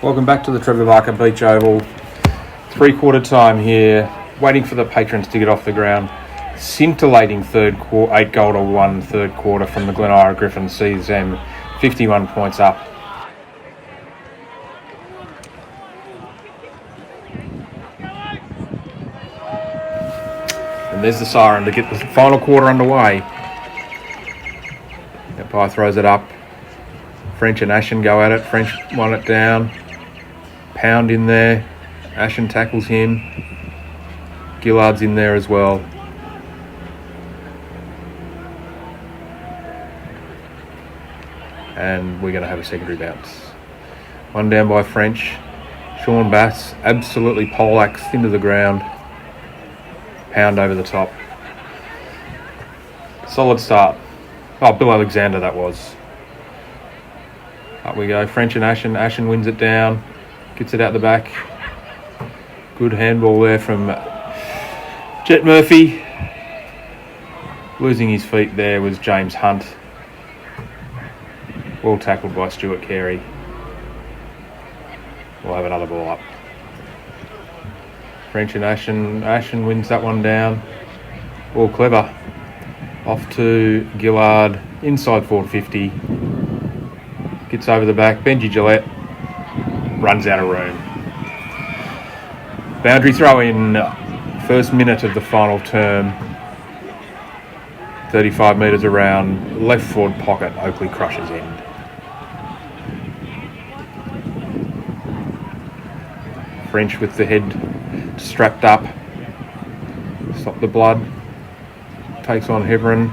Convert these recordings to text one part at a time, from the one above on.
Welcome back to the Trevor Barker Beach Oval. 3/4 time here, waiting for the patrons to get off the ground. Scintillating 8 goal to 1 third quarter from the Glen Gryphons sees them 51 points up. And there's the siren to get the final quarter underway. Empire throws it up. French and Ashen go at it. French won it down. Pound in there. Ashen tackles him. Gillard's in there as well. And we're going to have a secondary bounce. One down by French. Sean Bass absolutely poleaxed into the ground. Pound over the top. Solid start. Oh, Bill Alexander that was. Up we go. French and Ashen. Ashen wins it down. Gets it out the back. Good handball there from Jet Murphy. Losing his feet there was James Hunt. Well tackled by Stuart Carey. We'll have another ball up. French and Ashen. Ashen wins that one down. All clever. Off to Gillard. Inside 450. Gets over the back. Benji Gillette. Runs out of room. Boundary throw in. First minute of the final term. 35 metres around. Left forward pocket. Oakleigh Krushers end. French with the head strapped up. Stop the blood. Takes on Heverin.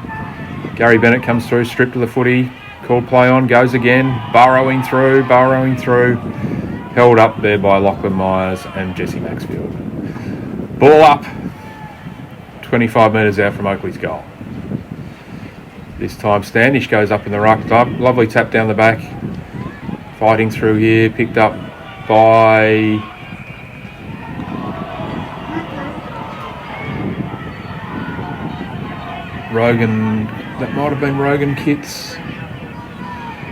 Gary Bennett comes through, stripped to the footy. Called play on, goes again. Burrowing through. Held up there by Lachlan Myers and Jesse Maxfield. Ball up. 25 metres out from Oakleigh's goal. This time Standish goes up in the ruck. Lovely tap down the back. Fighting through here. Picked up by Rogan. That might have been Rogan Kitts.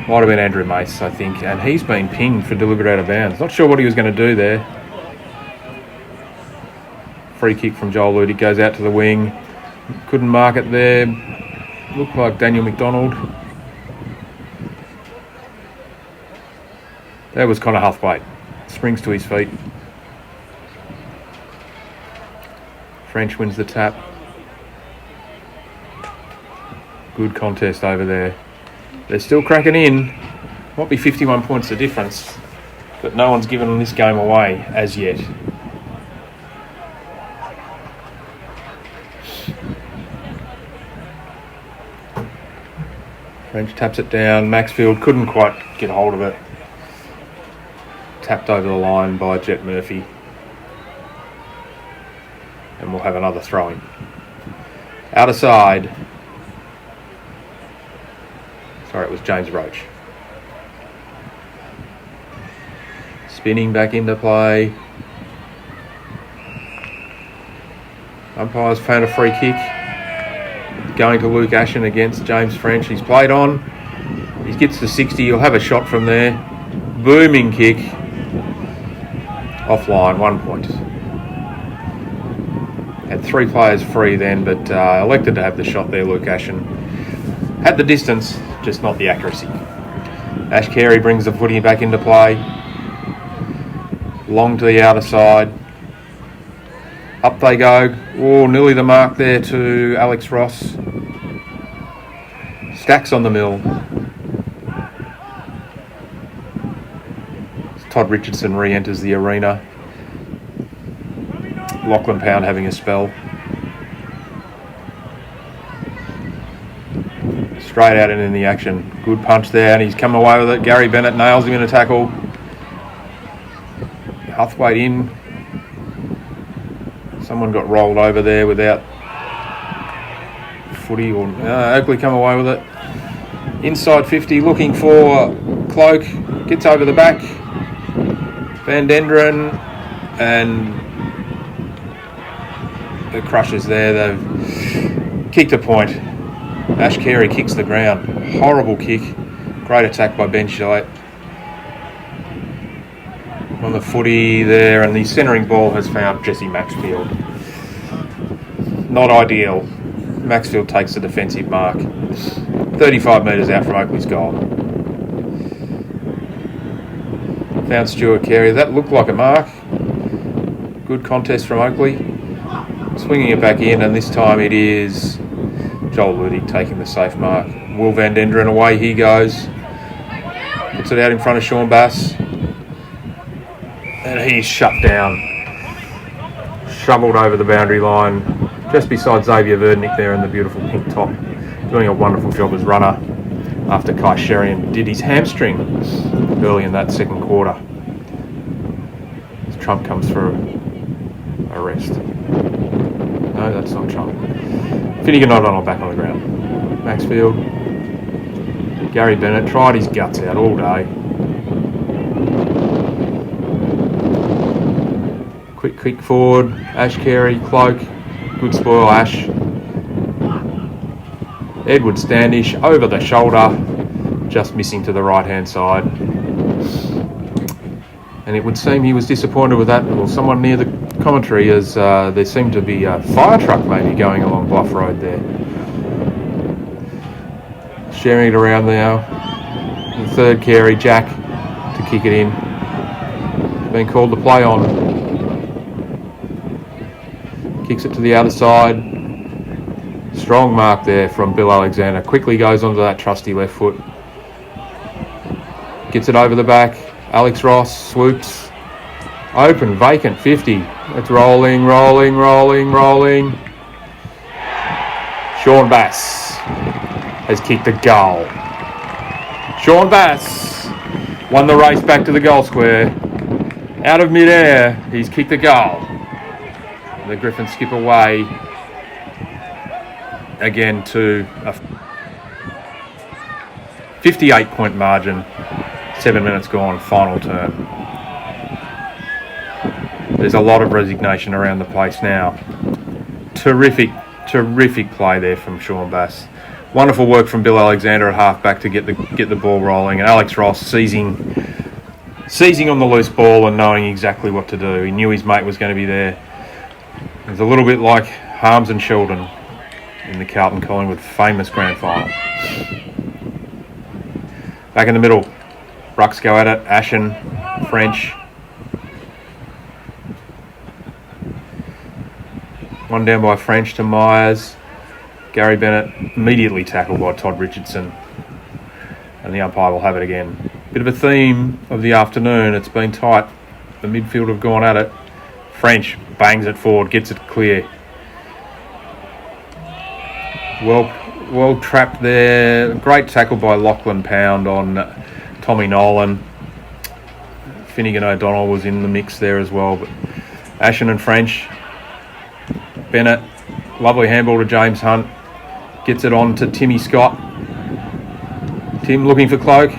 Might have been Andrew Mace, I think. And he's been pinged for deliberate out of bounds. Not sure what he was going to do there. Free kick from Joel Ludick goes out to the wing. Couldn't mark it there. Looked like Daniel McDonald. That was Connor Huthwaite. Springs to his feet. French wins the tap. Good contest over there. They're still cracking in. Might be 51 points the difference, but no one's given this game away as yet. French taps it down. Maxfield couldn't quite get hold of it. Tapped over the line by Jet Murphy. And we'll have another throw-in. Outer side. Sorry, it was James Roach. Spinning back into play. Umpire's found a free kick. Going to Luke Ashen against James French. He's played on. He gets to 60. He'll have a shot from there. Booming kick. Offline, 1 point. Had 3 players free then, but elected to have the shot there, Luke Ashen. Had the distance, just not the accuracy. Ash Carey brings the footy back into play. Long to the outer side. Up they go. Oh, nearly the mark there to Alex Ross. Stacks on the mill. Todd Richardson re-enters the arena. Lachlan Pound having a spell. Straight out and in the action. Good punch there, and he's come away with it. Gary Bennett nails him in a tackle. Huthwaite in. Someone got rolled over there without footy. Or Oakleigh come away with it. Inside 50, looking for Cloak. Gets over the back. Van Denderen and the Krushers there. They've kicked a point. Ash Carey kicks the ground. Horrible kick. Great attack by Ben Gillette. on the footy there, and the centering ball has found Jesse Maxfield. Not ideal. Maxfield takes the defensive mark. 35 metres out from Oakleigh's goal. Found Stuart Carey. That looked like a mark. Good contest from Oakleigh. Swinging it back in, and this time it is Joel Ludy taking the safe mark. Will Van Denderen, away he goes. Puts it out in front of Sean Bass. And he's shut down. Shoveled over the boundary line. Just beside Xavier Verdnick there in the beautiful pink top. Doing a wonderful job as runner after Kai Sherian did his hamstring early in that second quarter. As Trump comes through a rest. No, that's not Trump. Finnegan O'Donnell back on the ground. Maxfield. Gary Bennett tried his guts out all day. Quick kick forward. Ash Carey, Cloak. Good spoil, Ash. Edward Standish over the shoulder. Just missing to the right-hand side. And it would seem he was disappointed with that. Well, someone near the commentary, as there seemed to be a fire truck maybe going along Bluff Road there. Sharing it around now. The third carry, Jack, to kick it in. Been called to play on. Kicks it to the other side. Strong mark there from Bill Alexander. Quickly goes onto that trusty left foot. Gets it over the back. Alex Ross swoops. Open, vacant, 50. It's rolling, rolling, rolling, rolling. Sean Bass has kicked a goal. Sean Bass won the race back to the goal square. Out of mid-air, he's kicked a goal. The Gryphons skip away again to a 58-point margin. 7 minutes gone, final turn. There's a lot of resignation around the place now. Terrific play there from Sean Bass. Wonderful work from Bill Alexander at halfback to get the ball rolling, and Alex Ross seizing on the loose ball and knowing exactly what to do. He knew his mate was going to be there. It was a little bit like Harms and Sheldon in the Carlton Collingwood famous grand final. Back in the middle, Rucks go at it. Ashen, French. One down by French to Myers. Gary Bennett immediately tackled by Todd Richardson. And the umpire will have it again. Bit of a theme of the afternoon. It's been tight. The midfield have gone at it. French bangs it forward, gets it clear. Well trapped there. Great tackle by Lachlan Pound on Tommy Nolan. Finnegan O'Donnell was in the mix there as well. But Ashen and French. Bennett, lovely handball to James Hunt. Gets it on to Timmy Scott. Tim looking for Cloak.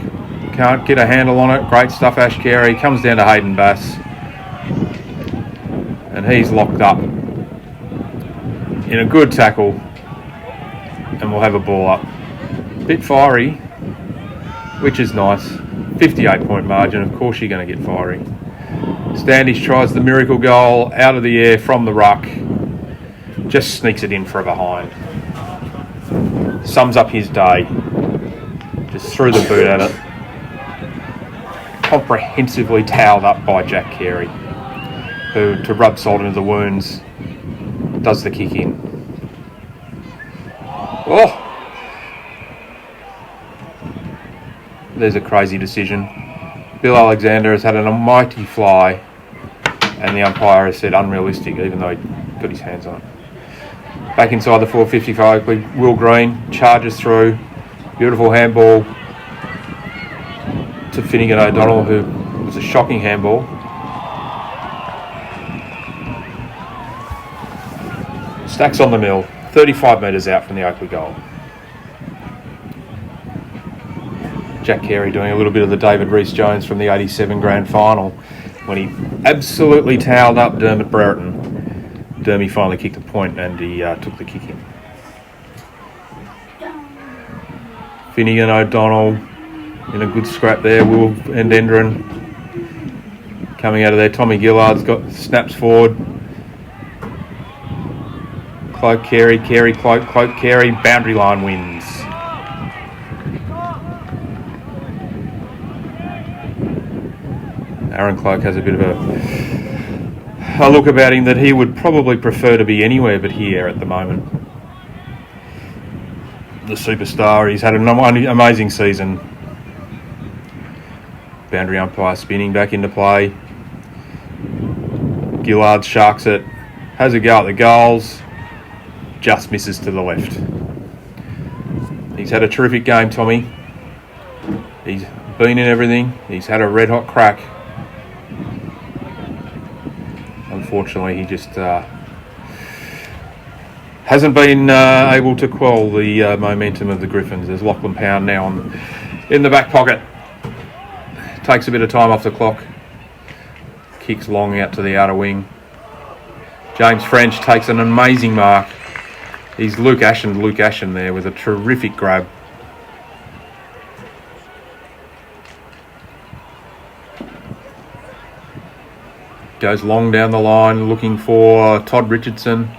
Can't get a handle on it. Great stuff, Ash Carey. Comes down to Hayden Bass. And he's locked up in a good tackle. And we'll have a ball up. Bit fiery, which is nice. 58-point margin. Of course you're going to get fiery. Standish tries the miracle goal out of the air from the ruck. Just sneaks it in for a behind. Sums up his day. Just threw the boot at it. Comprehensively towelled up by Jack Carey, who, to rub salt into the wounds, does the kick in. Oh! There's a crazy decision. Bill Alexander has had an almighty fly, and the umpire has said unrealistic, even though he got his hands on it. Back inside the 455, Will Green charges through. Beautiful handball to Finnegan O'Donnell, who was a shocking handball. Stacks on the mill, 35 metres out from the Oakleigh goal. Jack Carey doing a little bit of the David Rhys-Jones from the 87 grand final when he absolutely towelled up Dermot Brereton. Dermy finally kicked a point and he took the kick in. Finnegan O'Donnell in a good scrap there. Will and Endren coming out of there. Tommy Gillard's got snaps forward. Cloak Carey, Cloak Carey. Boundary line wins. Aaron Cloak has a bit of a look about him that he would probably prefer to be anywhere but here at the moment. The superstar, he's had an amazing season. Boundary umpire spinning back into play. Gillard sharks it, has a go at the goals, just misses to the left. He's had a terrific game, Tommy. He's been in everything. He's had a red hot crack. Unfortunately, he just hasn't been able to quell the momentum of the Gryphons. There's Lachlan Pound now in the back pocket. Takes a bit of time off the clock. Kicks long out to the outer wing. James French takes an amazing mark. He's Luke Ashen there with a terrific grab. Goes long down the line looking for Todd Richardson.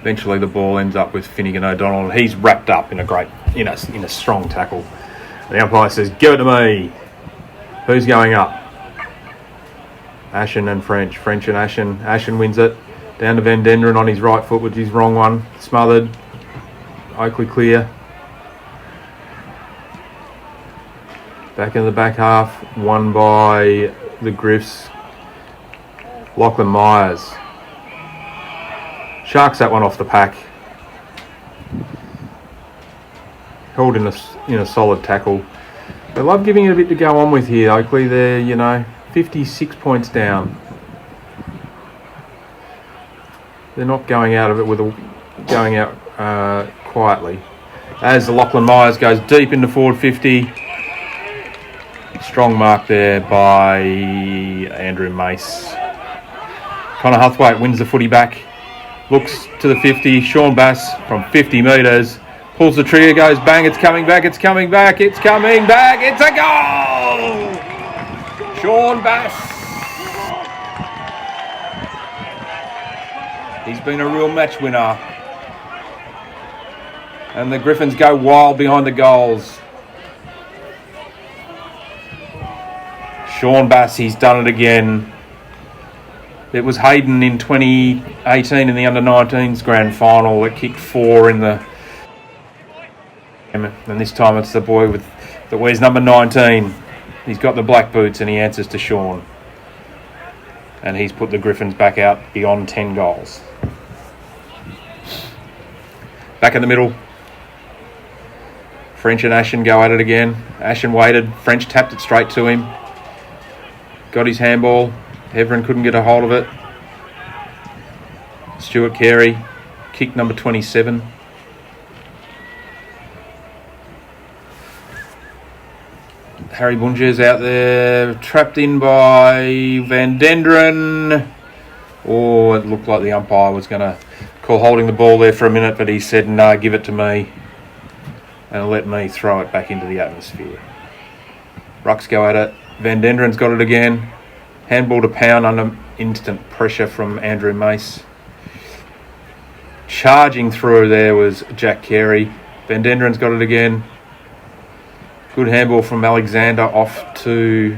Eventually the ball ends up with Finnegan O'Donnell. He's wrapped up in a strong tackle. The umpire says, "Give it to me." Who's going up? Ashen and French. French and Ashen. Ashen wins it. Down to Van Denderen on his right foot with his wrong one. Smothered. Oakleigh clear. Back in the back half. Won by the Griffs. Lachlan Myers. Sharks that one off the pack. Held in a solid tackle. They love giving it a bit to go on with here, Oakleigh. They're, 56 points down. They're not going out of it going out quietly. As Lachlan Myers goes deep into forward 50. Strong mark there by Andrew Mace. Connor Huthwaite wins the footy back. Looks to the 50. Sean Bass from 50 metres. Pulls the trigger, goes bang. It's coming back. It's coming back. It's coming back. It's a goal! Sean Bass. He's been a real match winner. And the Gryphons go wild behind the goals. Sean Bass, he's done it again. It was Hayden in 2018 in the under-19s grand final that kicked 4 in the... And this time it's the boy that wears number 19. He's got the black boots and he answers to Sean. And he's put the Gryphons back out beyond 10 goals. Back in the middle. French and Ashen go at it again. Ashen waited. French tapped it straight to him. Got his handball. Heverin couldn't get a hold of it. Stuart Carey. Kick number 27. Harry Bunge's out there, trapped in by Van Denderen. Oh, it looked like the umpire was going to call holding the ball there for a minute, but he said, "No, give it to me and let me throw it back into the atmosphere." Rucks go at it. Van Denderen's got it again. Handball to Pound under instant pressure from Andrew Mace. Charging through there was Jack Carey. Van Denderen's got it again. Good handball from Alexander off to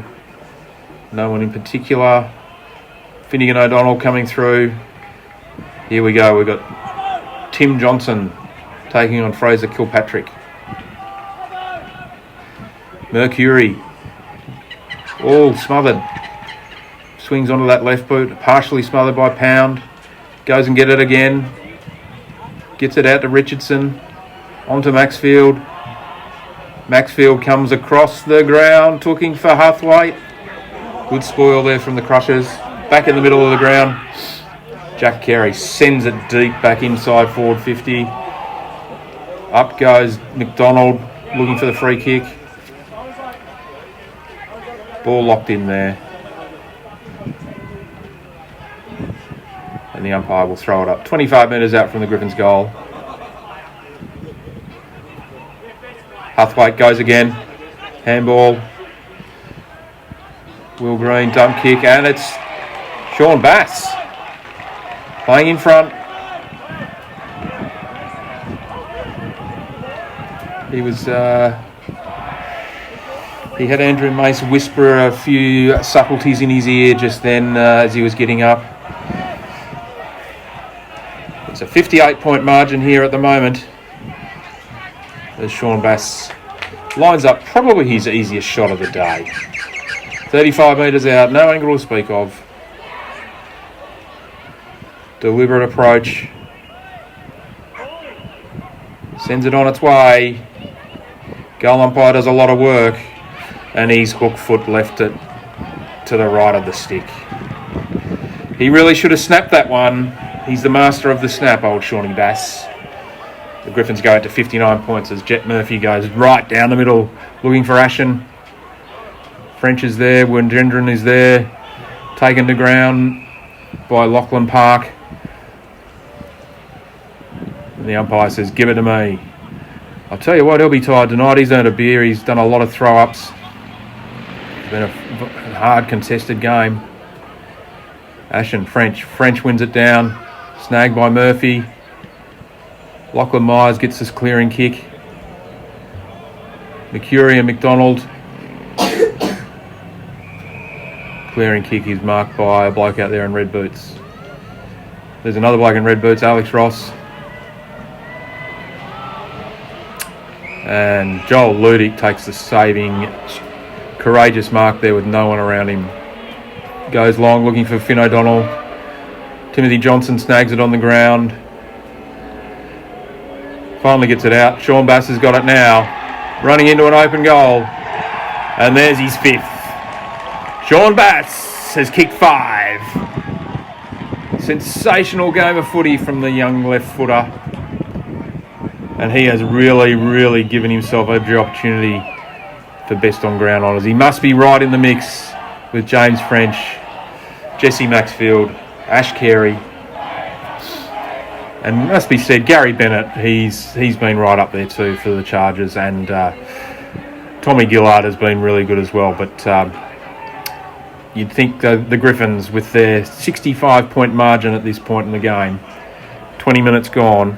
no one in particular. Finnegan O'Donnell coming through. Here we go. We've got Tim Johnson taking on Fraser Kilpatrick. Mercury. All smothered. Swings onto that left boot. Partially smothered by Pound. Goes and get it again. Gets it out to Richardson. Onto Maxfield. Maxfield comes across the ground, looking for Huthwaite. Good spoil there from the Krushers. Back in the middle of the ground. Jack Carey sends it deep back inside forward 50. Up goes McDonald, looking for the free kick. Ball locked in there. And the umpire will throw it up. 25 metres out from the Gryphons' goal. Huthwaite goes again. Handball. Will Green, dump kick, and it's Sean Bass playing in front. He was, he had Andrew Mace whisper a few subtleties in his ear just then as he was getting up. It's a 58-point margin here at the moment as Sean Bass lines up probably his easiest shot of the day. 35 metres out, no angle to speak of. Deliberate approach. Sends it on its way. Goal umpire does a lot of work, and he's hook foot left it to the right of the stick. He really should have snapped that one. He's the master of the snap, old Shawnee Bass. The Gryphons go out to 59 points as Jet Murphy goes right down the middle looking for Ashen. French is there, Wendendron is there, taken to ground by Lachlan Park. And the umpire says, give it to me. I'll tell you what, he'll be tired tonight. He's earned a beer, he's done a lot of throw-ups. It's been a hard contested game. Ashen, French wins it down, snagged by Murphy. Lachlan Myers gets this clearing kick. McCurry and McDonald. Clearing kick is marked by a bloke out there in red boots. There's another bloke in red boots, Alex Ross. And Joel Ludick takes the saving, courageous mark there with no one around him. Goes long looking for Finn O'Donnell. Timothy Johnson snags it on the ground. Finally gets it out. Sean Bass has got it now. Running into an open goal. And there's his fifth. Sean Bass has kicked 5. Sensational game of footy from the young left footer. And he has really, really given himself every opportunity for best on ground honours. He must be right in the mix with James French, Jesse Maxfield, Ash Carey. And must be said, Gary Bennett, he's been right up there too for the Chargers. And Tommy Gillard has been really good as well. But you'd think the Gryphons, with their 65-point margin at this point in the game, 20 minutes gone,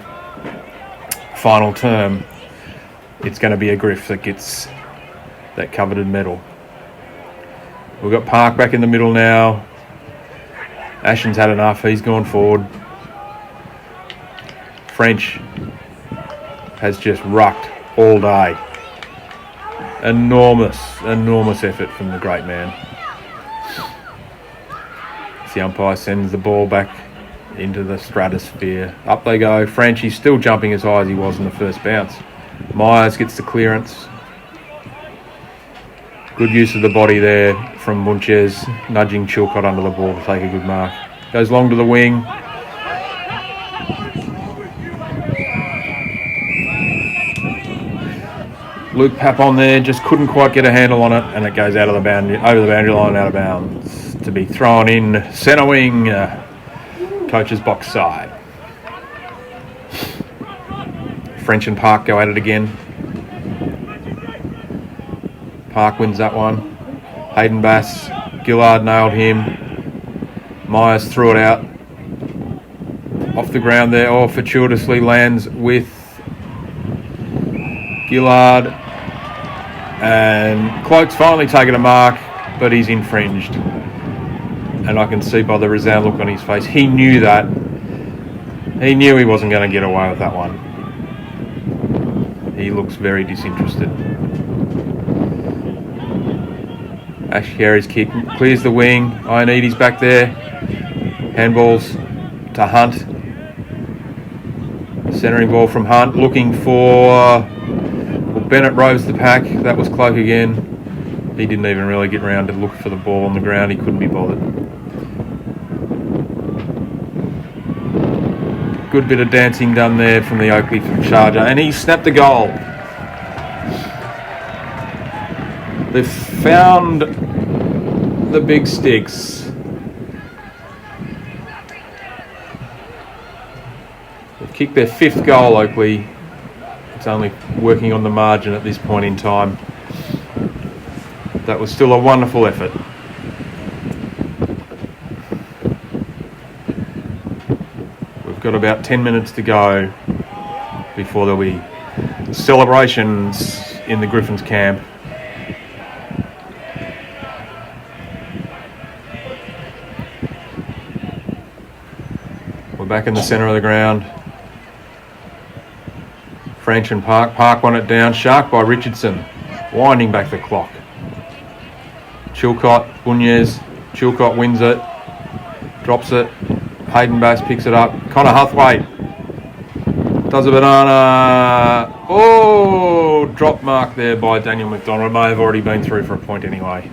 final term, it's going to be a Griff that gets that coveted medal. We've got Park back in the middle now. Ashen's had enough. He's gone forward. French has just rucked all day. Enormous effort from the great man. The umpire sends the ball back into the stratosphere. Up they go. French, he's still jumping as high as he was in the first bounce. Myers gets the clearance. Good use of the body there from Munches, nudging Chilcott under the ball to take a good mark. Goes long to the wing. Luke Papon there just couldn't quite get a handle on it, and it goes out of the boundary, over the boundary line, out of bounds, to be thrown in centre wing, coach's box side. French and Park go at it again. Park wins that one. Hayden Bass, Gillard nailed him. Myers threw it out. Off the ground there, fortuitously lands with Gillard. And Cloak's finally taken a mark, but he's infringed. And I can see by the resound look on his face, he knew that. He knew he wasn't going to get away with that one. He looks very disinterested. Ash Carey's kick clears the wing. Ioannidis back there. Handballs to Hunt. Centering ball from Hunt, looking for... Bennett roves the pack. That was Cloak again. He didn't even really get round to look for the ball on the ground. He couldn't be bothered. Good bit of dancing done there from the Oakleigh Charger. And he snapped the goal. They've found the big sticks. They've kicked their 5th goal, Oakleigh. It's only working on the margin at this point in time. That was still a wonderful effort. We've got about 10 minutes to go before there'll be celebrations in the Gryphons camp. We're back in the centre of the ground. French and Park won it down. Shark by Richardson, winding back the clock. Chilcott, Bunez. Chilcott wins it, drops it. Hayden Bass picks it up. Connor Huthwaite does a banana. Oh, drop mark there by Daniel McDonald. May have already been through for a point anyway.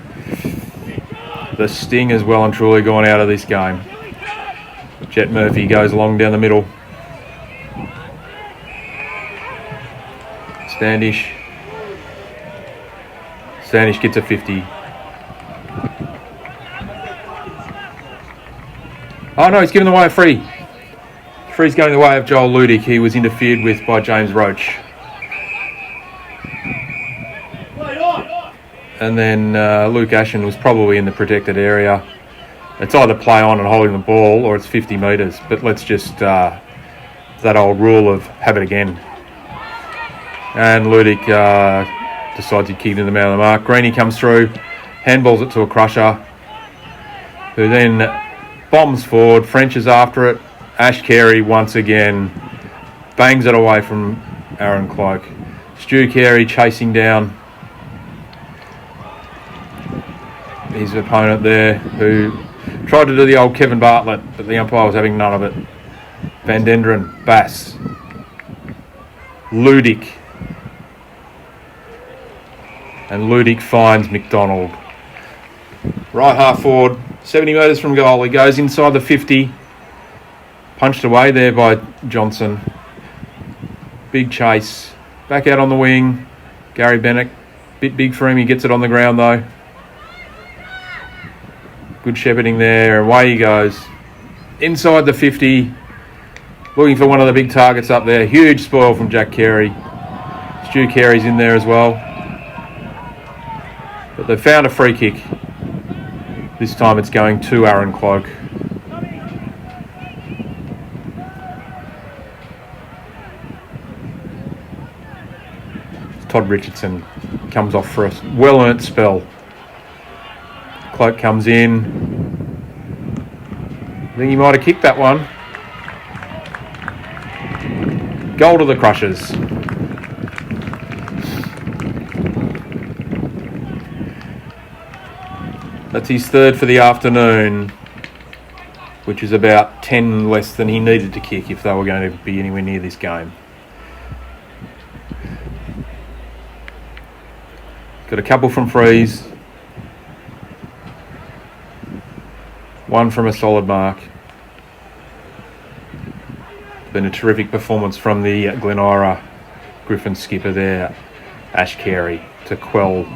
The sting has well and truly gone out of this game. Jet Murphy goes along down the middle. Standish gets a 50. Oh no, he's given away a free. Free's going the way of Joel Ludick. He was interfered with by James Roach. And then Luke Ashen was probably in the protected area. It's either play on and holding the ball or it's 50 metres. But let's just, that old rule of have it again. And Ludick decides he'd keep in the man of the mark. Greenie comes through, handballs it to a Krusher, who then bombs forward. French is after it. Ash Carey once again bangs it away from Aaron Cloak. Stu Carey chasing down his opponent there, who tried to do the old Kevin Bartlett, but the umpire was having none of it. Van Denderen, Bass, Ludick, and Ludick finds McDonald. Right half forward, 70 metres from goal. He goes inside the 50. Punched away there by Johnson. Big chase. Back out on the wing. Gary Bennett. Bit big for him. He gets it on the ground though. Good shepherding there. Away he goes. Inside the 50. Looking for one of the big targets up there. Huge spoil from Jack Carey. Stu Carey's in there as well. But they've found a free kick. This time it's going to Aaron Cloak. Todd Richardson comes off for a well-earned spell. Cloak comes in. I think he might have kicked that one. Goal to the Krushers. That's his third for the afternoon, which is about 10 less than he needed to kick if they were going to be anywhere near this game. Got a couple from frees. One from a solid mark. Been a terrific performance from the Glen Eira Gryphons skipper there, Ash Carey, to quell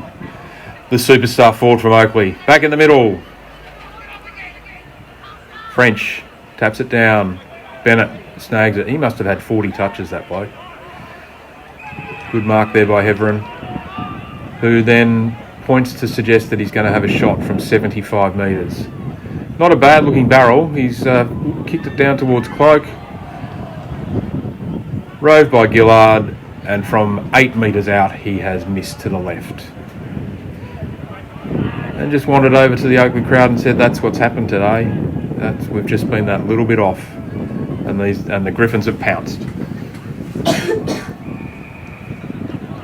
the superstar forward from Oakleigh. Back in the middle. French taps it down. Bennett snags it. He must have had 40 touches, that bloke. Good mark there by Heverin, who then points to suggest that he's going to have a shot from 75 metres. Not a bad looking barrel. He's kicked it down towards Cloak. Rove by Gillard, and from 8 metres out he has missed to the left. And just wandered over to the Oakleigh crowd and said, that's what's happened today. We've just been that little bit off. And the Gryphons have pounced.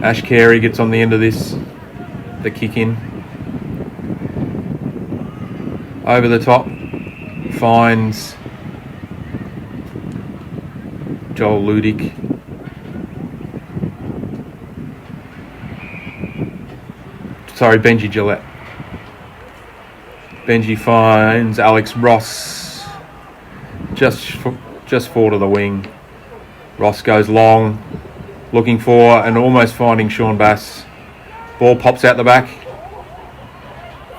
Ash Carey gets on the end of this. The kick in. Over the top. Finds Joel Ludick. Sorry, Benji Gillette. Benji finds Alex Ross just forward of the wing. Ross goes long, looking for and almost finding Sean Bass. Ball pops out the back.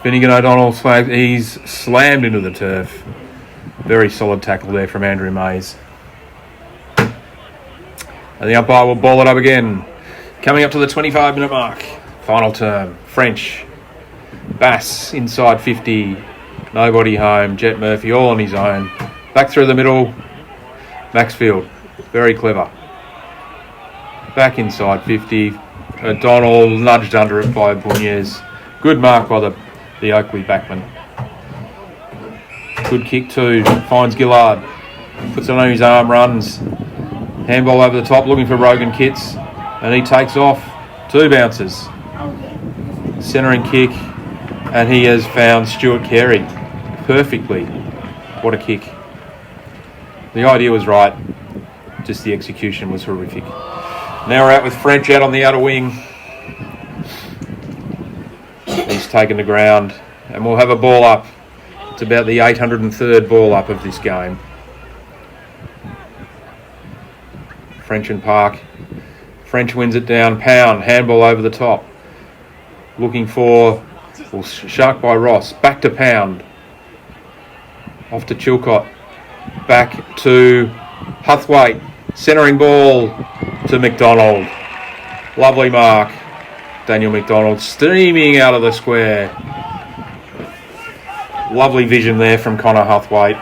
Finnegan O'Donnell flags. He's slammed into the turf. Very solid tackle there from Andrew Mays. And the umpire will ball it up again. Coming up to the 25-minute mark. Final term. French. Bass inside 50. Nobody home. Jet Murphy all on his own. Back through the middle. Maxfield, very clever. Back inside 50. O'Donnell nudged under it by Bunez. Good mark by the Oakleigh backman. Good kick too. Finds Gillard. Puts it on his arm, runs. Handball over the top, looking for Rogan Kitts. And he takes off. 2 bounces. Centering kick. And he has found Stuart Carey perfectly. What a kick. The idea was right. Just the execution was horrific. Now we're out with French out on the outer wing. He's taken the ground. And we'll have a ball up. It's about the 803rd ball up of this game. French and Park. French wins it down. Pound. Handball over the top. Looking for... Well, shark by Ross. Back to Pound. Off to Chilcott. Back to Huthwaite. Centering ball to McDonald. Lovely mark. Daniel McDonald steaming out of the square. Lovely vision there from Connor Huthwaite.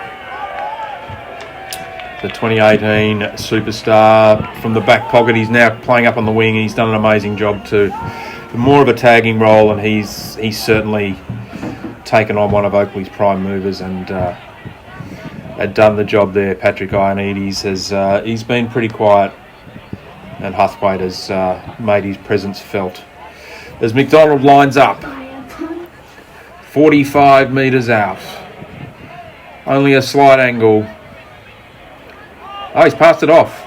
The 2018 superstar from the back pocket. He's now playing up on the wing. He's done an amazing job too. More of a tagging role, and he's certainly taken on one of Oakleigh's prime movers and had done the job there. Patrick Ioannidis has he's been pretty quiet, and Huthwaite has made his presence felt. As McDonald lines up, 45 metres out, only a slight angle. Oh, he's passed it off.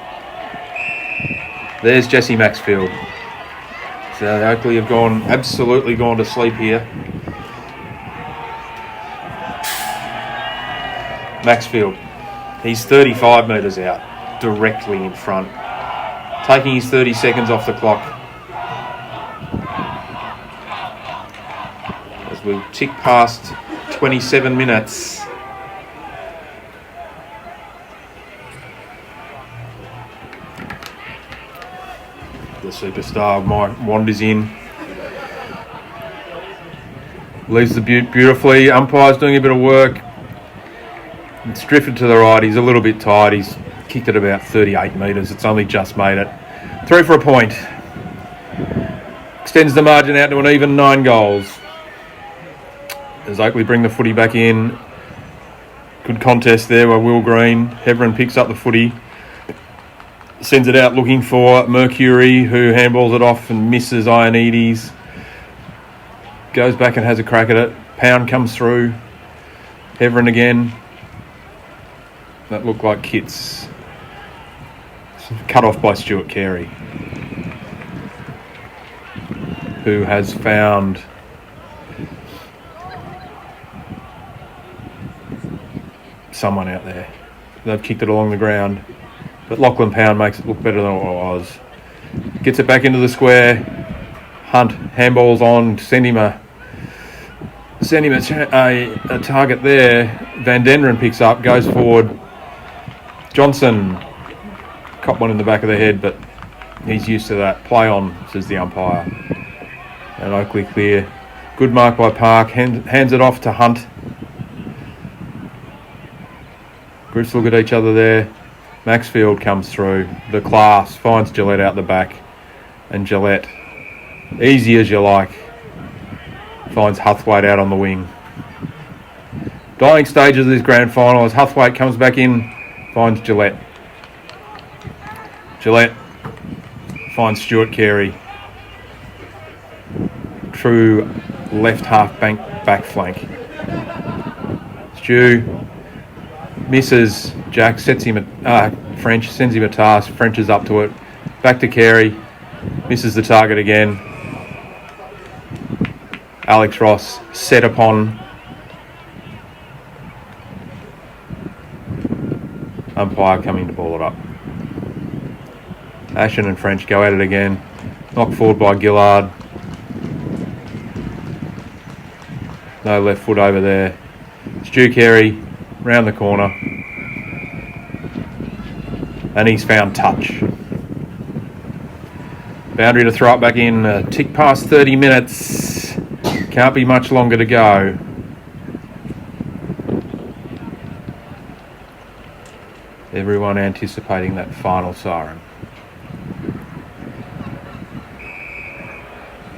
There's Jesse Maxfield. So Oakleigh have absolutely gone to sleep here. Maxfield, he's 35 metres out, directly in front, taking his 30 seconds off the clock. As we tick past 27 minutes. The superstar wanders in. Leaves the butte beautifully. Umpire's doing a bit of work. It's drifted to the right. He's a little bit tired. He's kicked it about 38 metres. It's only just made it. 3 for a point. Extends the margin out to an even 9 goals. As Oakleigh bring the footy back in. Good contest there by Will Green. Heverin picks up the footy. Sends it out looking for Mercury, who handballs it off and misses Ioannidis. Goes back and has a crack at it. Pound comes through. Heverin again. That looked like Kitts. Cut off by Stuart Carey, who has found someone out there. They've kicked it along the ground. But Lachlan Pound makes it look better than what it was. Gets it back into the square. Hunt handballs on. Send him a target there. Van Denderen picks up, goes forward. Johnson caught one in the back of the head, but he's used to that. Play on, says the umpire. And Oakleigh clear. Good mark by Park. Hands it off to Hunt. Groups look at each other there. Maxfield comes through. The class finds Gillette out the back. And Gillette, easy as you like, finds Huthwaite out on the wing. Dying stages of this grand final as Huthwaite comes back in, finds Gillette. Gillette finds Stuart Carey. True left half bank back flank. Stu misses. Jack sets him French sends him a task. French is up to it. Back to Carey. Misses the target again. Alex Ross set upon. Umpire coming to ball it up. Ashen and French go at it again. Knocked forward by Gillard. No left foot over there. Stu Carey round the corner. And he's found touch. Boundary to throw it back in. Tick past 30 minutes. Can't be much longer to go. Everyone anticipating that final siren,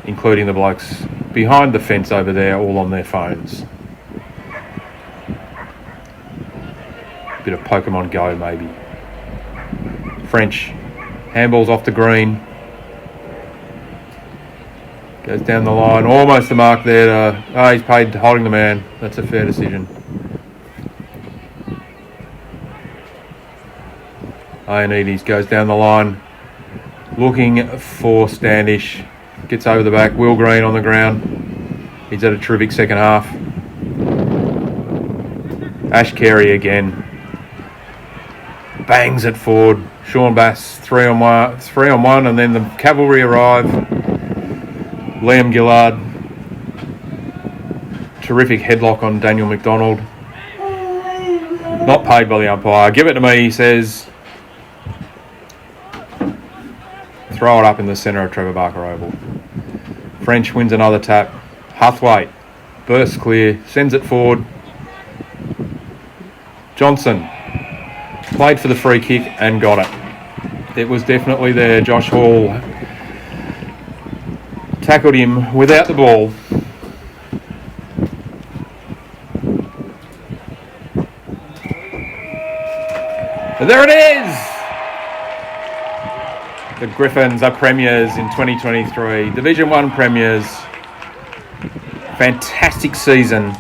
including the blokes behind the fence over there, all on their phones. Bit of Pokemon Go, maybe. French handballs off the green. Goes down the line, almost the mark there. He's paid holding the man. That's a fair decision. Ioannidis goes down the line, looking for Standish. Gets over the back. Will Green on the ground. He's had a terrific second half. Ash Carey again. Bangs it forward. Sean Bass 3 on 1, and then the cavalry arrive. Liam Gillard. Terrific headlock on Daniel McDonald. Not paid by the umpire. Give it to me, he says. Throw it up in the centre of Trevor Barker Oval. French wins another tap. Huthwaite bursts clear, sends it forward. Johnson played for the free kick and got it. It was definitely there. Josh Hall tackled him without the ball. And there it is! The Gryphons are premiers in 2023. Division 1 premiers. Fantastic season.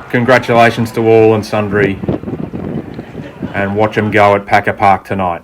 Congratulations to all and sundry. And watch them go at Packer Park tonight.